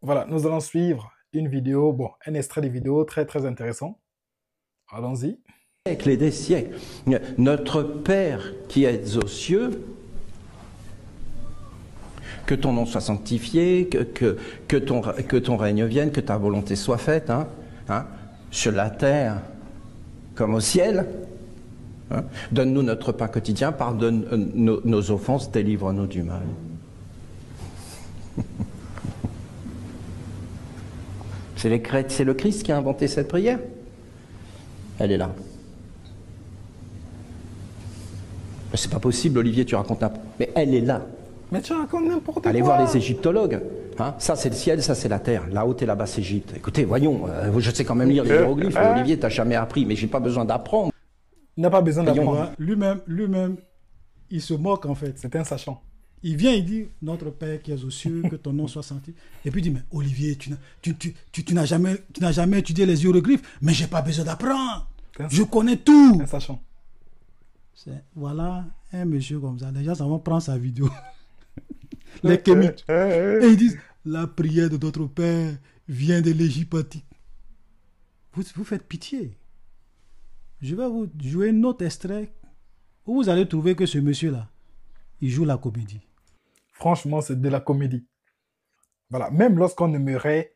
Voilà, nous allons suivre une vidéo, bon, un extrait de vidéo très très intéressant. Allons-y. Siècles et des siècles. Notre Père qui es aux cieux, que ton nom soit sanctifié, que ton règne vienne, que ta volonté soit faite, sur la terre comme au ciel. Donne-nous notre pain quotidien, pardonne nos offenses, délivre-nous du mal. C'est le Christ qui a inventé cette prière. Elle est là. C'est pas possible, Olivier, tu racontes n'importe quoi. Mais elle est là. Mais tu racontes n'importe quoi. Allez voir les égyptologues. Ça, c'est le ciel, ça, c'est la terre. La haute et la basse Égypte. Écoutez, voyons, je sais quand même lire les hiéroglyphes. Olivier, t'as jamais appris, mais j'ai pas besoin d'apprendre. Il n'a pas besoin d'apprendre. Ouais, lui-même, il se moque en fait. C'est un sachant. Il vient, il dit, notre Père qui es aux cieux, que ton nom soit sanctifié. Et puis il dit, mais Olivier, tu n'as jamais étudié les hiéroglyphes, mais j'ai pas besoin d'apprendre. Je connais tout. Un sachant. Voilà un monsieur comme ça. Les gens, ça va prendre sa vidéo. Les kémites. Et ils disent, la prière de notre Père vient de l'Égypte antique. Vous faites pitié. Je vais vous jouer un autre extrait où vous allez trouver que ce monsieur-là, il joue la comédie. Franchement, c'est de la comédie. Voilà, même lorsqu'on aimerait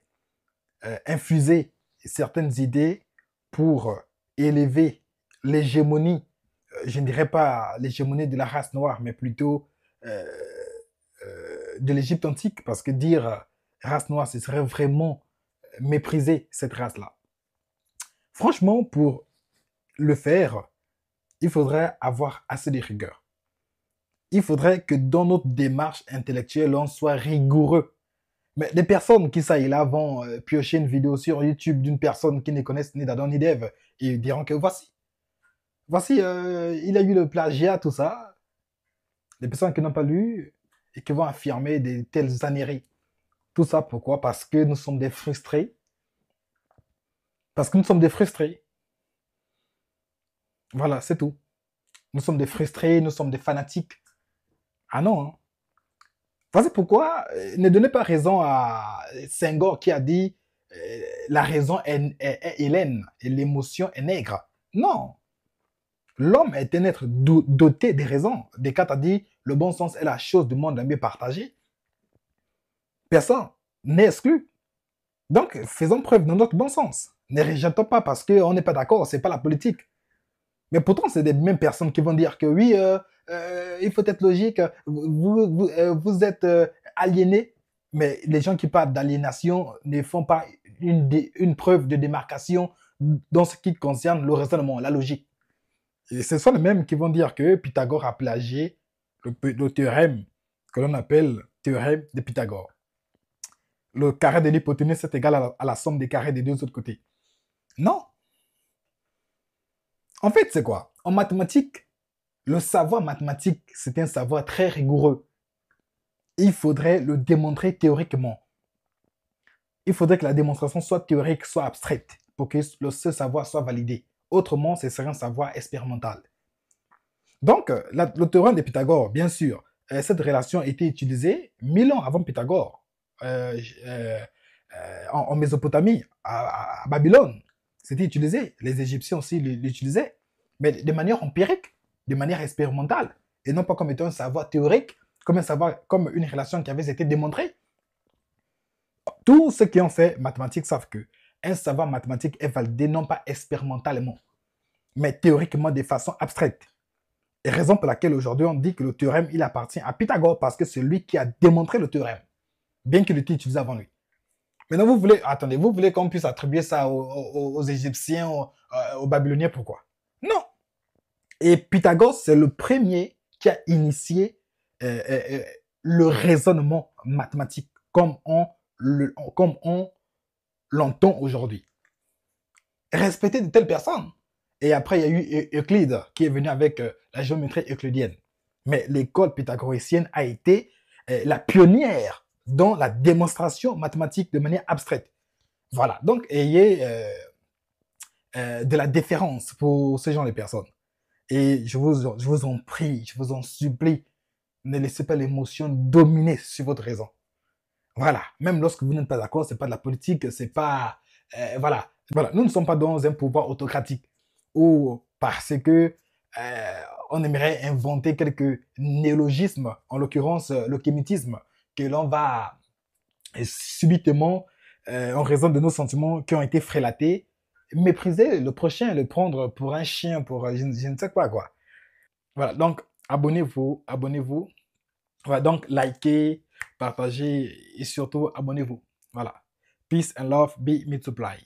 infuser certaines idées pour élever l'hégémonie, je ne dirais pas l'hégémonie de la race noire, mais plutôt de l'Égypte antique, parce que dire race noire, ce serait vraiment mépriser cette race-là. Franchement, pour le faire, il faudrait avoir assez de rigueur. Il faudrait que dans notre démarche intellectuelle, on soit rigoureux. Mais les personnes qui, ça et là, vont piocher une vidéo sur YouTube d'une personne qui ne connaissent ni d'Adam ni d'Ève et diront que voici, il a eu le plagiat, tout ça. Les personnes qui n'ont pas lu et qui vont affirmer de telles âneries. Tout ça, pourquoi? Parce que nous sommes des frustrés. Parce que nous sommes des frustrés. Voilà, c'est tout. Nous sommes des frustrés, nous sommes des fanatiques. Ah non, hein. Voici pourquoi ne donnez pas raison à Senghor qui a dit la raison est hélène et l'émotion est nègre. Non. L'homme est un être doté des raisons. Descartes a dit le bon sens est la chose du monde à mieux partager. Personne n'est exclu. Donc, faisons preuve de notre bon sens. Ne rejetons pas parce qu'on n'est pas d'accord, c'est pas la politique. Mais pourtant, c'est les mêmes personnes qui vont dire que oui, il faut être logique, vous êtes aliéné, mais les gens qui parlent d'aliénation ne font pas une preuve de démarcation dans ce qui concerne le raisonnement, la logique. Et ce sont les mêmes qui vont dire que Pythagore a plagié le théorème que l'on appelle théorème de Pythagore. Le carré de l'hypoténuse est égal à la somme des carrés des deux autres côtés. Non. En fait, c'est quoi? En mathématiques, le savoir mathématique, c'est un savoir très rigoureux. Il faudrait le démontrer théoriquement. Il faudrait que la démonstration soit théorique, soit abstraite, pour que ce savoir soit validé. Autrement, ce serait un savoir expérimental. Donc, le théorème de Pythagore, bien sûr, cette relation a été utilisée 1000 ans avant Pythagore, en Mésopotamie, à Babylone. C'était utilisé. Les Égyptiens aussi l'utilisaient, mais de manière empirique, de manière expérimentale, et non pas comme étant un savoir théorique, comme un savoir, comme une relation qui avait été démontrée. Tous ceux qui ont fait mathématiques savent que un savoir mathématique est validé non pas expérimentalement, mais théoriquement de façon abstraite. Et raison pour laquelle aujourd'hui on dit que le théorème il appartient à Pythagore parce que c'est lui qui a démontré le théorème, bien qu'il l'ait utilisé avant lui. Maintenant vous voulez, attendez, vous voulez qu'on puisse attribuer ça aux Égyptiens, aux Babyloniens, pourquoi? Non. Et Pythagore c'est le premier qui a initié le raisonnement mathématique comme on l'entend aujourd'hui. Respecter de telles personnes. Et après, il y a eu Euclide qui est venu avec la géométrie euclidienne. Mais l'école pythagoricienne a été la pionnière dans la démonstration mathématique de manière abstraite. Voilà, donc ayez de la déférence pour ce genre de personnes. Et je vous en prie, je vous en supplie, ne laissez pas l'émotion dominer sur votre raison. Voilà. Même lorsque vous n'êtes pas d'accord, c'est pas de la politique, c'est pas... voilà. Voilà. Nous ne sommes pas dans un pouvoir autocratique ou parce que on aimerait inventer quelques néologismes, en l'occurrence le kémitisme, que l'on va subitement, en raison de nos sentiments qui ont été frélatés, mépriser le prochain, le prendre pour un chien, pour je ne sais quoi. Voilà, donc abonnez-vous, abonnez-vous. Voilà, donc likez, partagez et surtout abonnez-vous. Voilà. Peace and love, be multiply.